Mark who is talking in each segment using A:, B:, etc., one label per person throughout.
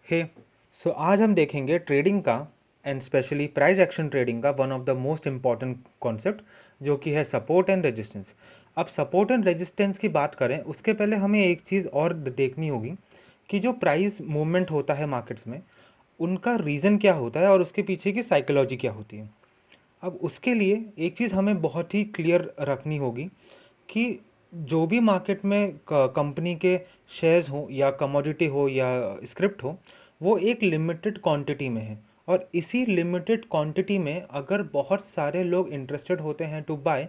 A: हे सो आज हम देखेंगे ट्रेडिंग का and specially price action trading का one of the most important concept जो कि है सपोर्ट एंड रेजिस्टेंस। अब सपोर्ट एंड रेजिस्टेंस की बात करें उसके पहले हमें एक चीज़ और देखनी होगी कि जो प्राइस मूवमेंट होता है मार्केट्स में उनका रीज़न क्या होता है और उसके पीछे की साइकोलॉजी क्या होती है। अब उसके लिए एक चीज़ हमें बहुत ही क्लियर रखनी होगी कि जो भी मार्केट में कंपनी के शेयर्स हो या कमोडिटी हो या स्क्रिप्ट हो वो एक लिमिटेड क्वांटिटी में है और इसी लिमिटेड क्वांटिटी में अगर बहुत सारे लोग इंटरेस्टेड होते हैं टू बाय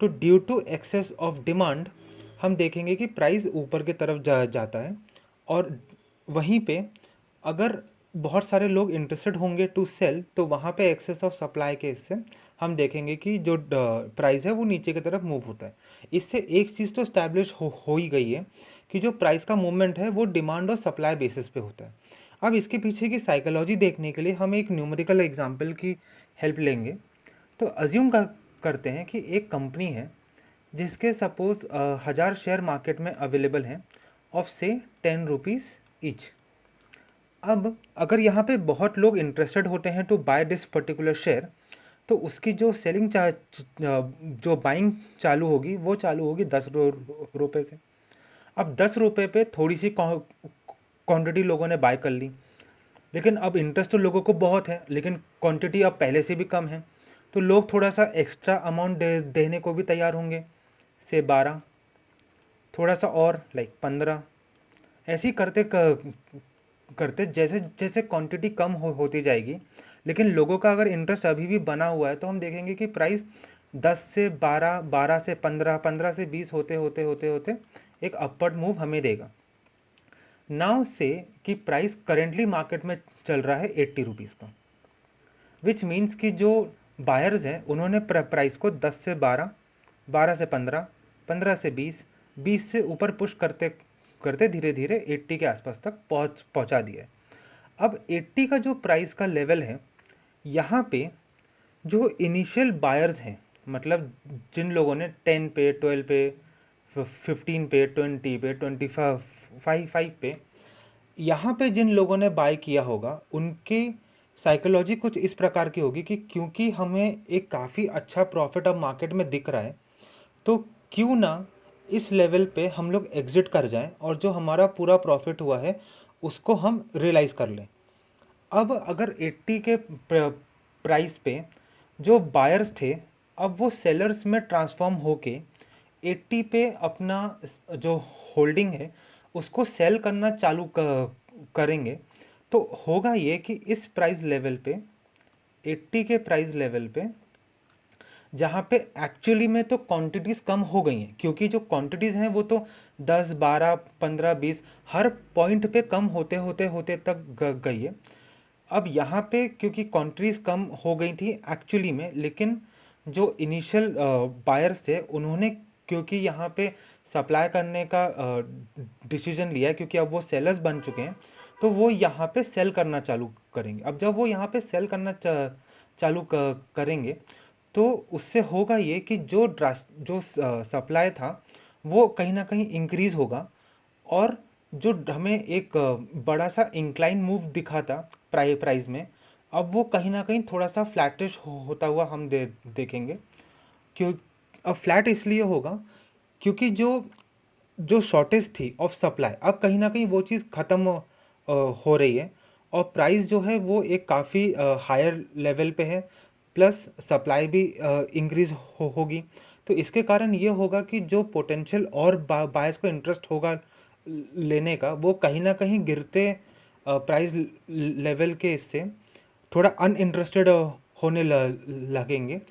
A: तो due to excess of demand हम देखेंगे कि प्राइस ऊपर की तरफ जाता है और वहीं पे अगर बहुत सारे लोग इंटरेस्टेड होंगे टू सेल तो वहाँ पे एक्सेस ऑफ सप्लाई के इससे हम देखेंगे कि जो प्राइस है वो नीचे की तरफ मूव होता है। इससे एक चीज़ तो स्टैब्लिश हो ही गई है कि जो प्राइस का मूवमेंट है वो डिमांड और सप्लाई बेसिस पे होता है। अब इसके पीछे की साइकोलॉजी देखने के लिए हम एक न्यूमेरिकल एग्जांपल की हेल्प लेंगे। तो अज्यूम करते हैं कि एक कंपनी है जिसके सपोज 1000 शेयर मार्केट में अवेलेबल हैं ऑफ से 10 रुपीज़ ईच। अब अगर यहाँ पे बहुत लोग इंटरेस्टेड होते हैं to buy this particular share तो उसकी जो सेलिंग जो बाइंग चालू होगी वो चालू होगी 10 रुपये से। अब 10 रुपये पे थोड़ी सी क्वांटिटी लोगों ने बाय कर ली, लेकिन अब इंटरेस्ट तो लोगों को बहुत है लेकिन क्वांटिटी अब पहले से भी कम है तो लोग थोड़ा सा एक्स्ट्रा अमाउंट देने को भी तैयार होंगे, से 12, थोड़ा सा और लाइक 15। ऐसे ही करते जैसे जैसे क्वांटिटी कम होती जाएगी लेकिन लोगों का अगर इंटरेस्ट अभी भी बना हुआ है तो हम देखेंगे कि प्राइस 10 से 12, 12 से 15, 15 से 20 होते होते होते होते एक अपवर्ड मूव हमें देगा। नाउ से कि प्राइस करेंटली मार्केट में चल रहा है 80 रुपीज़ का, विच मीन्स कि जो बायर्स हैं उन्होंने प्राइस को 10 से 12, 12 से 15, 15 से 20, 20 से ऊपर पुश करते करते धीरे धीरे 80 के आसपास तक पहुंचा दिया है। अब 80 का जो प्राइस का लेवल है यहाँ पे जो इनिशियल बायर्स हैं, मतलब जिन लोगों ने 10 पे, 12 पे, 15 पे, 20 पे, 25 पे, यहाँ पे जिन लोगों ने बाय किया होगा उनकी साइकोलॉजी कुछ इस प्रकार की होगी कि क्योंकि हमें एक काफ़ी अच्छा प्रॉफिट अब मार्केट में दिख रहा है तो क्यों ना इस लेवल पे हम लोग एग्जिट कर जाएं और जो हमारा पूरा प्रॉफिट हुआ है उसको हम रियलाइज़ कर लें। अब अगर 80 के प्राइस पे जो बायर्स थे अब वो सेलर्स में ट्रांसफॉर्म होके 80 पे अपना जो होल्डिंग है उसको सेल करना चालू करेंगे तो होगा ये कि इस प्राइस लेवल पे 80 के प्राइस लेवल पे जहाँ पे एक्चुअली में तो क्वांटिटीज़ कम हो गई हैं क्योंकि जो क्वांटिटीज़ हैं वो तो 10, 12, 15, 20 हर पॉइंट पे कम होते होते होते तक गई है। अब यहाँ पे क्योंकि क्वांटिटीज़ कम हो गई थी एक्चुअली में, लेकिन जो इनिशियल बायर्स थे उन्होंने क्योंकि यहाँ पे सप्लाई करने का डिसीजन लिया है क्योंकि अब वो सेलर्स बन चुके हैं तो वो यहाँ पे सेल करना चालू करेंगे। अब जब वो यहाँ पे सेल करना चालू करेंगे तो उससे होगा ये कि जो सप्लाई था वो कहीं ना कहीं इंक्रीज होगा और जो हमें एक बड़ा सा इंक्लाइन मूव दिखा था प्राइस में अब वो कहीं ना कहीं थोड़ा सा फ्लैटिश होता हुआ हम देखेंगे। क्यों अब फ्लैट इसलिए होगा क्योंकि जो जो शॉर्टेज थी ऑफ सप्लाई अब कहीं ना कहीं वो चीज़ ख़त्म हो रही है और प्राइस जो है वो एक काफ़ी हायर लेवल पे है, प्लस सप्लाई भी इंक्रीज होगी। तो इसके कारण ये होगा कि जो पोटेंशियल और बायर्स को इंटरेस्ट होगा लेने का वो कहीं ना कहीं गिरते प्राइस लेवल के इससे थोड़ा अनइंटरेस्टेड होने लगेंगे।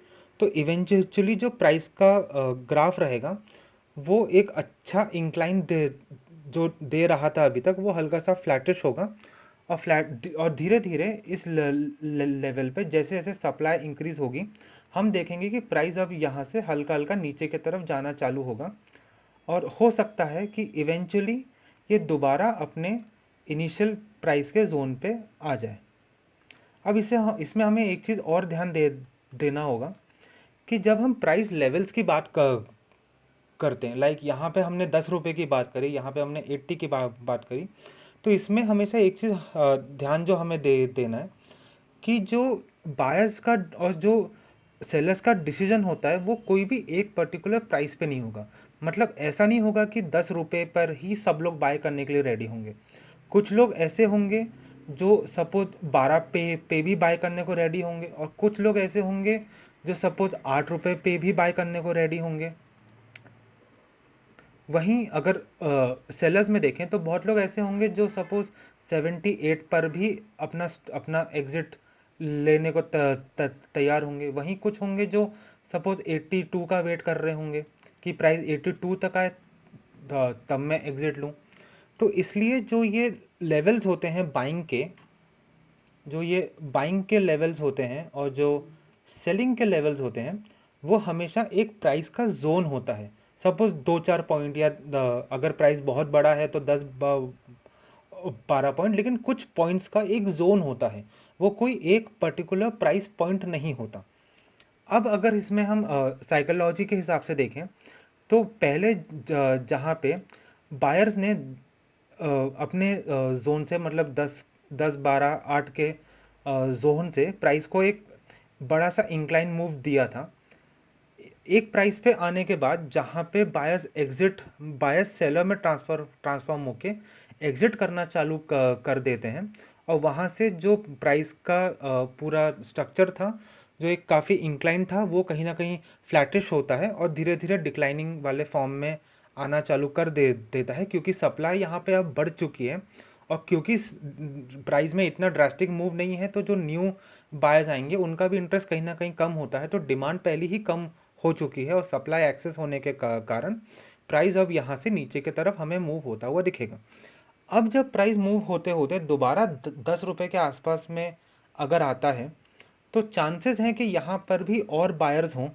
A: तो इवेंचुअली जो प्राइस का ग्राफ रहेगा वो एक अच्छा इंक्लाइन जो दे रहा था अभी तक वो हल्का सा फ्लैटिश होगा और फ्लैट और धीरे धीरे इस लेवल पे जैसे जैसे सप्लाई इंक्रीज होगी हम देखेंगे कि प्राइस अब यहाँ से हल्का हल्का नीचे की तरफ जाना चालू होगा और हो सकता है कि इवेंचुअली ये दोबारा अपने इनिशियल प्राइस के जोन पे आ जाए। अब इसमें हमें एक चीज़ और ध्यान देना होगा कि जब हम प्राइस लेवल्स की बात करते हैं, लाइक यहाँ पे हमने 10 रुपए की बात करी, यहाँ पे हमने 80 की बात करी, तो इसमें हमेशा एक चीज़ ध्यान जो हमें देना है कि जो बायर्स का और जो सेलर्स का डिसीजन होता है वो कोई भी एक पर्टिकुलर प्राइस पे नहीं होगा। मतलब ऐसा नहीं होगा कि 10 रुपये पर ही सब लोग बाय करने के लिए रेडी होंगे। कुछ लोग ऐसे होंगे जो सपोज 12 पे भी बाय करने को रेडी होंगे, और कुछ लोग ऐसे होंगे जो सपोज 8 रुपये पे भी बाय करने को रेडी होंगे। वहीं अगर सेलर्स में देखें तो बहुत लोग ऐसे होंगे जो सपोज 78 पर भी अपना अपना एग्जिट लेने को तैयार होंगे। वहीं कुछ होंगे जो सपोज 82 का वेट कर रहे होंगे कि प्राइस 82 तक आए तब मैं एग्जिट लूँ। तो इसलिए जो ये लेवल्स होते हैं बाइंग के, जो ये बाइंग के लेवल्स होते हैं और जो सेलिंग के लेवल्स होते हैं, वो हमेशा एक प्राइस का जोन होता है। सपोज 2-4 पॉइंट, या अगर प्राइस बहुत बड़ा है तो 10-12 पॉइंट, लेकिन कुछ पॉइंट्स का एक जोन होता है, वो कोई एक पर्टिकुलर प्राइस पॉइंट नहीं होता। अब अगर इसमें हम साइकोलॉजी के हिसाब से देखें तो पहले जहाँ पे बायर्स ने अपने जोन से, मतलब 10, 10, 12, 8 के जोन से प्राइस को एक बड़ा सा इंक्लाइन मूव दिया था। एक प्राइस पे आने के बाद जहाँ पे बायर्स सेलर में ट्रांसफॉर्म होके एग्जिट करना चालू कर देते हैं, और वहाँ से जो प्राइस का पूरा स्ट्रक्चर था, जो एक काफ़ी इंक्लाइन था, वो कहीं ना कहीं फ्लैटिश होता है और धीरे धीरे डिक्लाइनिंग वाले फॉर्म में आना चालू कर देता है, क्योंकि सप्लाई यहाँ पे अब बढ़ चुकी है। और क्योंकि प्राइस में इतना ड्रास्टिक मूव नहीं है, तो जो न्यू बायर्स आएंगे उनका भी इंटरेस्ट कहीं ना कहीं कम होता है। तो डिमांड पहले ही कम हो चुकी है और सप्लाई एक्सेस होने के कारण प्राइस अब यहाँ से नीचे की तरफ हमें मूव होता हुआ दिखेगा। अब जब प्राइस मूव होते होते दोबारा 10 रुपये के आसपास में अगर आता है, तो चांसेस हैं कि यहाँ पर भी और बायर्स हों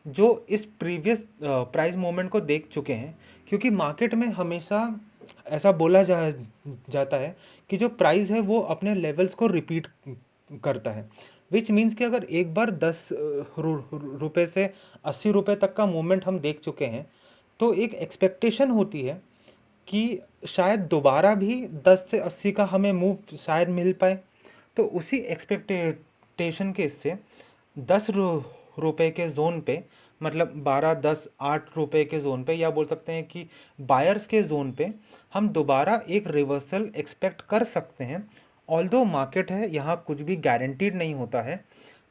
A: जो इस प्रीवियस प्राइस मूवमेंट को देख चुके हैं। क्योंकि मार्केट में हमेशा ऐसा बोला जाता है कि जो प्राइस है वो अपने लेवल्स को रिपीट करता है। विच मीन्स कि अगर एक बार 10 रुपये से 80 रुपये तक का मूवमेंट हम देख चुके हैं, तो एक एक्सपेक्टेशन होती है कि शायद दोबारा भी 10 से 80 का हमें मूव शायद मिल पाए। तो उसी एक्सपेक्टेशन के इससे 10 रुपये के जोन पे, मतलब 12, 10, 8 रुपये के जोन पे, या बोल सकते हैं कि बायर्स के जोन पे हम दोबारा एक रिवर्सल एक्सपेक्ट कर सकते हैं। ऑल्दो मार्केट है, यहाँ कुछ भी गारंटीड नहीं होता है,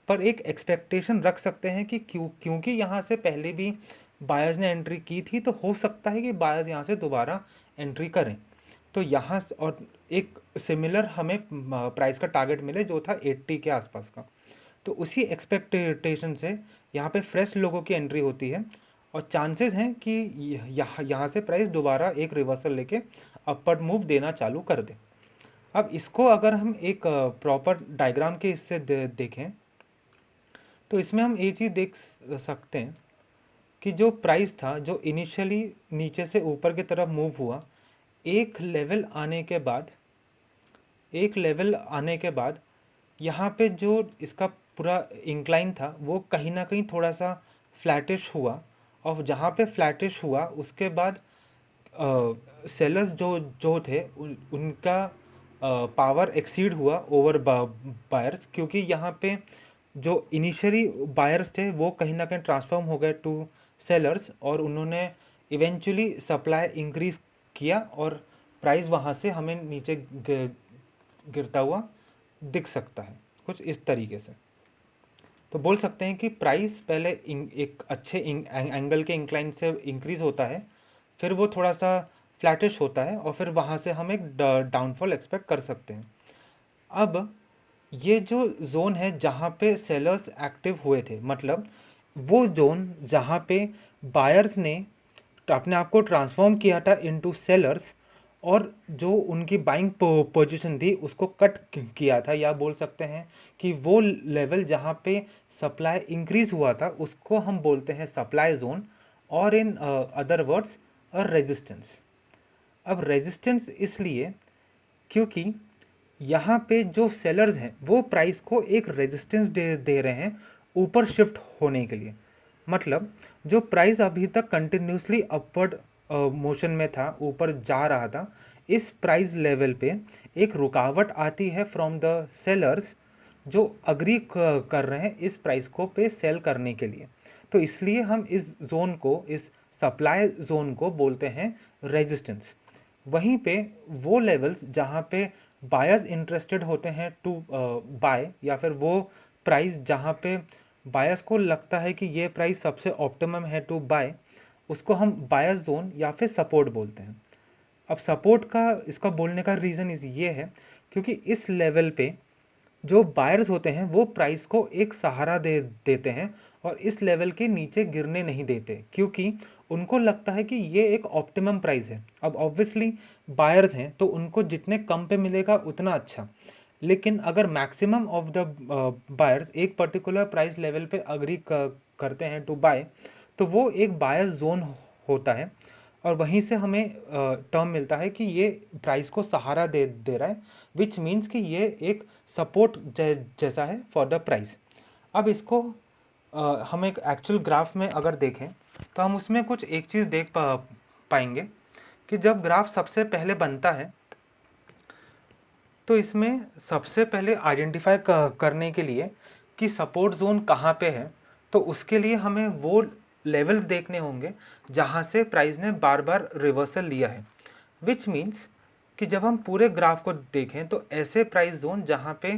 A: पर एक एक्सपेक्टेशन रख सकते हैं कि क्योंकि यहाँ से पहले भी बायर्स ने एंट्री की थी, तो हो सकता है कि बायर्स यहाँ से दोबारा एंट्री करें। तो यहाँ और एक सिमिलर हमें प्राइस का टारगेट मिले जो था 80 के आसपास का। तो उसी एक्सपेक्टेशन से यहाँ पे फ्रेश लोगों की एंट्री होती है, और चांसेस हैं कि यहाँ से प्राइस दोबारा एक रिवर्सल लेके अपवर्ड मूव देना चालू कर दे। अब इसको अगर हम एक प्रॉपर डायग्राम के इससे देखें, तो इसमें हम ये चीज़ देख सकते हैं कि जो प्राइस था, जो इनिशियली नीचे से ऊपर की तरफ मूव हुआ, एक लेवल आने के बाद यहाँ पे जो इसका पूरा इंक्लाइन था वो कहीं ना कहीं थोड़ा सा फ्लैटिश हुआ। और जहाँ पे फ्लैटिश हुआ उसके बाद सेलर्स जो जो थे उनका पावर एक्सीड हुआ ओवर बायर्स, क्योंकि यहाँ पे जो इनिशियली बायर्स थे वो कहीं ना कहीं ट्रांसफॉर्म हो गए टू सेलर्स, और उन्होंने इवेंचुअली सप्लाई इंक्रीज किया, और प्राइस वहाँ से हमें नीचे गिरता हुआ दिख सकता है कुछ इस तरीके से। तो बोल सकते हैं कि प्राइस पहले एक अच्छे एंगल के इंक्लाइन से इंक्रीज होता है, फिर वो थोड़ा सा फ्लैटिश होता है, और फिर वहाँ से हम एक डाउनफॉल एक्सपेक्ट कर सकते हैं। अब ये जो जोन है जहाँ पे सेलर्स एक्टिव हुए थे, मतलब वो जोन जहाँ पे बायर्स ने अपने आप को ट्रांसफॉर्म किया था इनटू सेलर्स, और जो उनकी बाइंग पोजीशन थी उसको कट किया था, या बोल सकते हैं कि वो लेवल जहाँ पे सप्लाई इंक्रीज हुआ था उसको हम बोलते हैं सप्लाई जोन, और इन अदर वर्ड्स रेजिस्टेंस। अब रेजिस्टेंस इसलिए क्योंकि यहाँ पे जो सेलर्स हैं वो प्राइस को एक रेजिस्टेंस दे रहे हैं ऊपर शिफ्ट होने के लिए। मतलब जो प्राइस अभी तक कंटिन्यूसली अपवर्ड मोशन में था, ऊपर जा रहा था, इस प्राइस लेवल पे एक रुकावट आती है फ्रॉम द सेलर्स जो अग्री कर रहे हैं इस प्राइस को पे सेल करने के लिए। तो इसलिए हम इस जोन को, इस सप्लाई जोन को बोलते हैं रेजिस्टेंस। वहीं पे वो लेवल्स जहाँ पे बायर्स इंटरेस्टेड होते हैं टू बाय, या फिर वो प्राइस जहाँ पे बायर्स को लगता है कि ये प्राइस सबसे ऑप्टिमम है टू बाय, उसको हम बायर्स जोन या फिर सपोर्ट बोलते हैं। अब सपोर्ट का, इसका बोलने का रीज़न ये है क्योंकि इस लेवल पे जो बायर्स होते हैं वो प्राइस को एक सहारा दे देते हैं और इस लेवल के नीचे गिरने नहीं देते, क्योंकि उनको लगता है कि ये एक ऑप्टिमम प्राइस है। अब ऑब्वियसली बायर्स हैं तो उनको जितने कम पे मिलेगा उतना अच्छा, लेकिन अगर मैक्सिमम ऑफ द बायर्स एक पर्टिकुलर प्राइस लेवल पे अग्री करते हैं टू बाय, तो वो एक बायर्स जोन होता है और वहीं से हमें टर्म मिलता है कि ये प्राइस को सहारा दे दे रहा है, विच मीन्स कि ये एक सपोर्ट जैसा है फॉर द प्राइस। अब इसको हम एक एक्चुअल ग्राफ में अगर देखें तो हम उसमें कुछ एक चीज़ देख पाएंगे कि जब ग्राफ सबसे पहले बनता है तो इसमें सबसे पहले आइडेंटिफाई करने के लिए कि सपोर्ट जोन कहाँ पे है, तो उसके लिए हमें वो लेवल्स देखने होंगे जहाँ से प्राइस ने बार बार रिवर्सल लिया है। विच मीन्स कि जब हम पूरे ग्राफ को देखें तो ऐसे प्राइस जोन जहाँ पे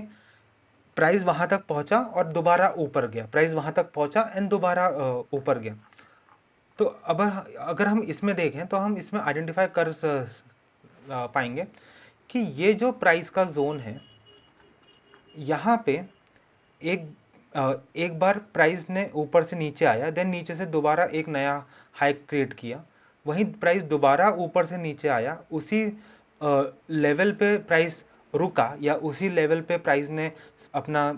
A: प्राइस वहाँ तक पहुँचा और दोबारा ऊपर गया, प्राइस वहाँ तक पहुँचा एंड दोबारा ऊपर गया। तो अब अगर हम इसमें देखें तो हम इसमें आइडेंटिफाई कर पाएंगे कि ये जो प्राइस का जोन है, यहाँ पे एक एक बार प्राइस ने ऊपर से नीचे आया, देन नीचे से दोबारा एक नया हाइक क्रिएट किया, वहीं प्राइस दोबारा ऊपर से नीचे आया, उसी लेवल पे प्राइस रुका या उसी लेवल पे प्राइस ने अपना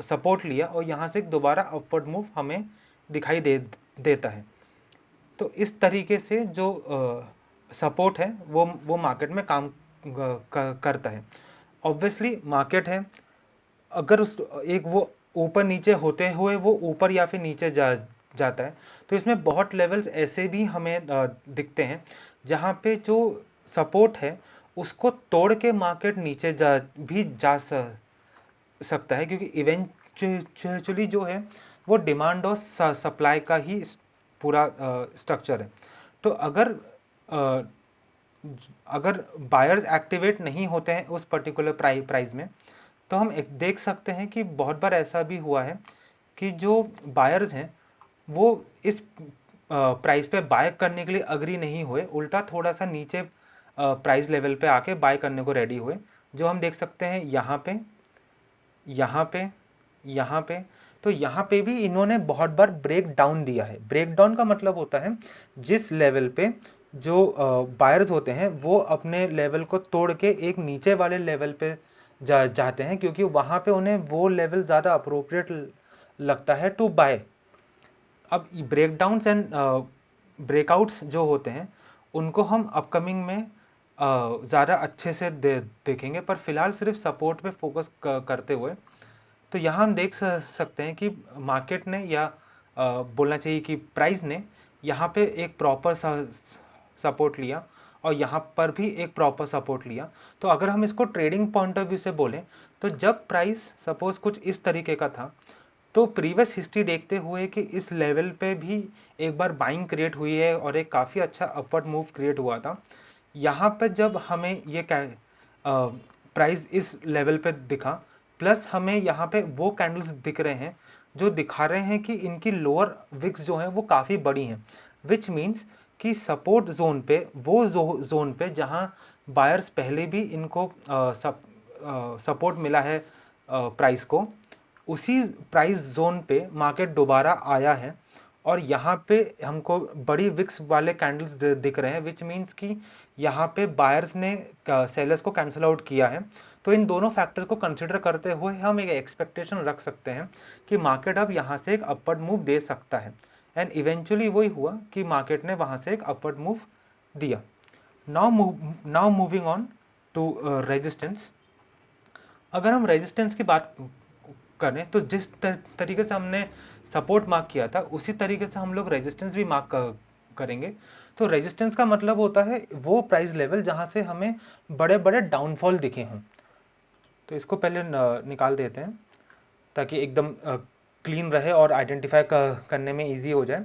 A: सपोर्ट लिया और यहाँ से दोबारा अपवर्ड मूव हमें दिखाई देता है। तो इस तरीके से जो सपोर्ट है वो मार्केट में काम करता है। ऑब्वियसली मार्केट है, अगर उस एक वो ऊपर नीचे होते हुए वो ऊपर या फिर नीचे जाता है, तो इसमें बहुत लेवल्स ऐसे भी हमें दिखते हैं जहाँ पे जो सपोर्ट है उसको तोड़ के मार्केट नीचे जा सकता है, क्योंकि इवेंचुअली जो है वो डिमांड और सप्लाई का ही पूरा स्ट्रक्चर है। तो अगर बायर्स एक्टिवेट नहीं होते हैं उस पर्टिकुलर प्राइस में, तो हम देख सकते हैं कि बहुत बार ऐसा भी हुआ है कि जो बायर्स हैं वो इस प्राइस पे बाय करने के लिए अग्री नहीं हुए, उल्टा थोड़ा सा नीचे प्राइस लेवल पे आके बाय करने को रेडी हुए, जो हम देख सकते हैं यहाँ पे, यहाँ पे, यहाँ पे। तो यहाँ पे भी इन्होंने बहुत बार ब्रेक डाउन दिया है। ब्रेक डाउन का मतलब होता है जिस लेवल पे जो बायर्स होते हैं वो अपने लेवल को तोड़ के एक नीचे वाले लेवल पे जाते हैं, क्योंकि वहाँ पे उन्हें वो लेवल ज़्यादा अप्रोप्रिएट लगता है टू बाय। अब ब्रेकडाउन्स एंड ब्रेकआउट्स जो होते हैं उनको हम अपकमिंग में ज़्यादा अच्छे से देखेंगे, पर फिलहाल सिर्फ सपोर्ट पे फोकस करते हुए तो यहाँ हम देख सकते हैं कि मार्केट ने या बोलना चाहिए कि प्राइस ने यहाँ पे एक प्रॉपर सपोर्ट लिया और यहाँ पर भी एक प्रॉपर सपोर्ट लिया। तो अगर हम इसको ट्रेडिंग पॉइंट ऑफ व्यू से बोलें तो जब प्राइस सपोज कुछ इस तरीके का था, तो प्रीवियस हिस्ट्री देखते हुए कि इस लेवल पे भी एक बार बाइंग क्रिएट हुई है और एक काफ़ी अच्छा अपवर्ड मूव क्रिएट हुआ था। यहाँ पे जब हमें ये प्राइस इस लेवल पे दिखा, प्लस हमें यहाँ पे वो कैंडल्स दिख रहे हैं जो दिखा रहे हैं कि इनकी लोअर विक्स जो हैं वो काफ़ी बड़ी हैं, विच मीन्स कि सपोर्ट जोन पे, वो जोन पे जहाँ बायर्स पहले भी इनको सपोर्ट मिला है प्राइस को, उसी प्राइस जोन पे मार्केट दोबारा आया है और यहाँ पे हमको बड़ी विक्स वाले कैंडल्स दिख रहे हैं, विच मीन्स कि यहाँ पे बायर्स ने सेलर्स को कैंसिल आउट किया है। तो इन दोनों फैक्टर को कंसिडर करते हुए हम एक एक्सपेक्टेशन रख सकते हैं कि मार्केट अब यहाँ से एक अपवर्ड मूव दे सकता है, एंड इवेंचुअली वही हुआ कि मार्केट ने वहाँ से एक अपवर्ड मूव दिया। Now moving on to resistance. अगर हम रेजिस्टेंस की बात करें तो जिस तरीके से हमने सपोर्ट मार्क किया था उसी तरीके से हम लोग रेजिस्टेंस भी मार्क करेंगे। तो रेजिस्टेंस का मतलब होता है वो प्राइस लेवल जहां से हमें बड़े बड़े डाउनफॉल दिखे हों। तो इसको पहले निकाल देते हैं ताकि एकदम क्लीन रहे और आइडेंटिफाई करने में इजी हो जाए।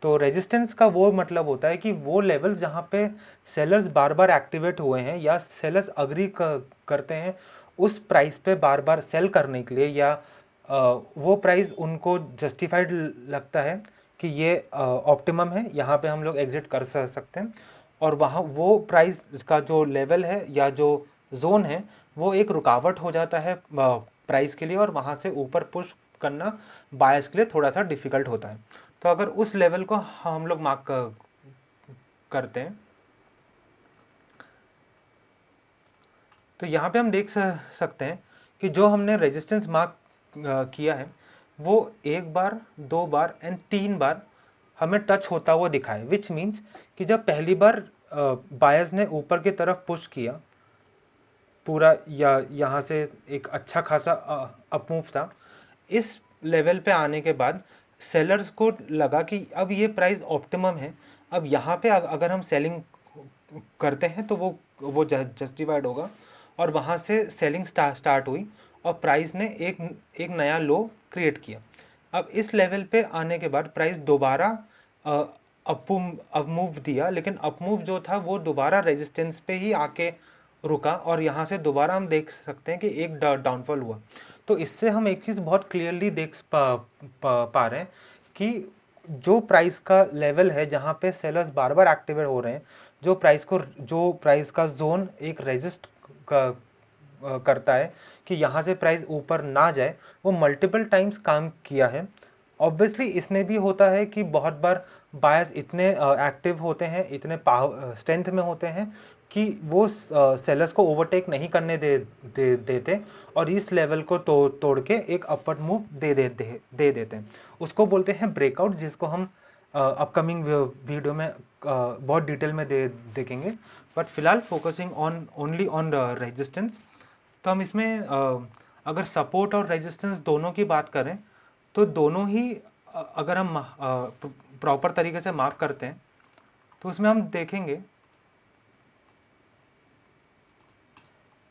A: तो रेजिस्टेंस का वो मतलब होता है कि वो लेवल्स जहाँ पे सेलर्स बार बार एक्टिवेट हुए हैं या सेलर्स अग्री करते हैं उस प्राइस पे बार बार सेल करने के लिए, या वो प्राइस उनको जस्टिफाइड लगता है कि ये ऑप्टिमम है, यहाँ पे हम लोग एग्जिट कर सकते हैं। और वहाँ वो प्राइस का जो लेवल है या जो जोन है वो एक रुकावट हो जाता है प्राइस के लिए, और वहाँ से ऊपर पुश करना बायर्स के लिए थोड़ा सा डिफिकल्ट होता है। तो अगर उस लेवल को हम लोग मार्क करते हैं तो यहाँ पे हम देख सकते हैं कि जो हमने रेजिस्टेंस मार्क किया है वो एक बार, दो बार एंड तीन बार हमें टच होता हुआ दिखा है, विच मीन्स कि जब पहली बार बायर्स ने ऊपर की तरफ पुश किया पूरा, या यहाँ से एक अच्छा खासा अपमूव था, इस लेवल पे आने के बाद सेलर्स को लगा कि अब ये प्राइस ऑप्टिमम है, अब यहाँ पे अगर हम सेलिंग करते हैं तो वो जस्टिफाइड होगा, और वहाँ से सेलिंग स्टार्ट हुई और प्राइस ने एक एक नया लो क्रिएट किया। अब इस लेवल पे आने के बाद प्राइस दोबारा अपमूव दिया, लेकिन अपमूव जो था वो दोबारा रेजिस्टेंस पे ही आके रुका, और यहाँ से दोबारा हम देख सकते हैं कि एक डाउनफॉल हुआ। तो इससे हम एक चीज़ बहुत क्लियरली देख पा रहे हैं कि जो प्राइस का लेवल है जहाँ पे सेलर्स बार बार एक्टिवेट हो रहे हैं, जो प्राइस का जोन एक रेजिस्ट करता है कि यहाँ से प्राइस ऊपर ना जाए, वो मल्टीपल टाइम्स काम किया है। ऑब्वियसली इसने भी होता है कि बहुत बार बायर्स इतने एक्टिव होते हैं, इतने स्ट्रेंथ में होते हैं कि वो सेलर्स को ओवरटेक नहीं करने देते, और इस लेवल को तोड़ के एक अपवर्ड मूव दे देते हैं। उसको बोलते हैं ब्रेकआउट, जिसको हम अपकमिंग वीडियो में बहुत डिटेल में देखेंगे। बट फिलहाल focusing on only on resistance. तो हम इसमें अगर सपोर्ट और रेजिस्टेंस दोनों की बात करें तो दोनों ही अगर हम प्रॉपर तरीके से मार्क करते हैं तो उसमें हम देखेंगे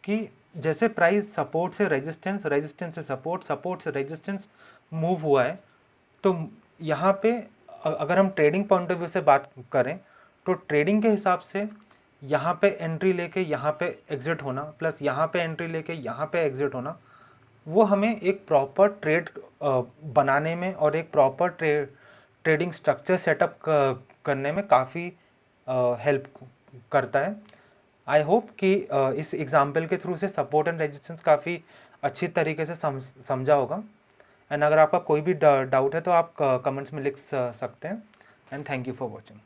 A: कि जैसे प्राइस सपोर्ट से रेजिस्टेंस, रेजिस्टेंस से सपोर्ट, सपोर्ट से रेजिस्टेंस मूव हुआ है, तो यहाँ पे अगर हम ट्रेडिंग पॉइंट ऑफ व्यू से बात करें तो ट्रेडिंग के हिसाब से यहाँ पे एंट्री लेके यहाँ पे एग्जिट होना, प्लस यहाँ पे एंट्री लेके यहाँ पे एग्जिट होना, वो हमें एक प्रॉपर ट्रेड बनाने में और एक प्रॉपर ट्रेडिंग स्ट्रक्चर सेटअप करने में काफ़ी हेल्प करता है। आई होप कि इस एग्जाम्पल के थ्रू से सपोर्ट एंड रेजिस्टेंस काफ़ी अच्छी तरीके से समझा होगा। एंड अगर आपका कोई भी डाउट है तो आप कमेंट्स में लिख सकते हैं। And thank you for watching.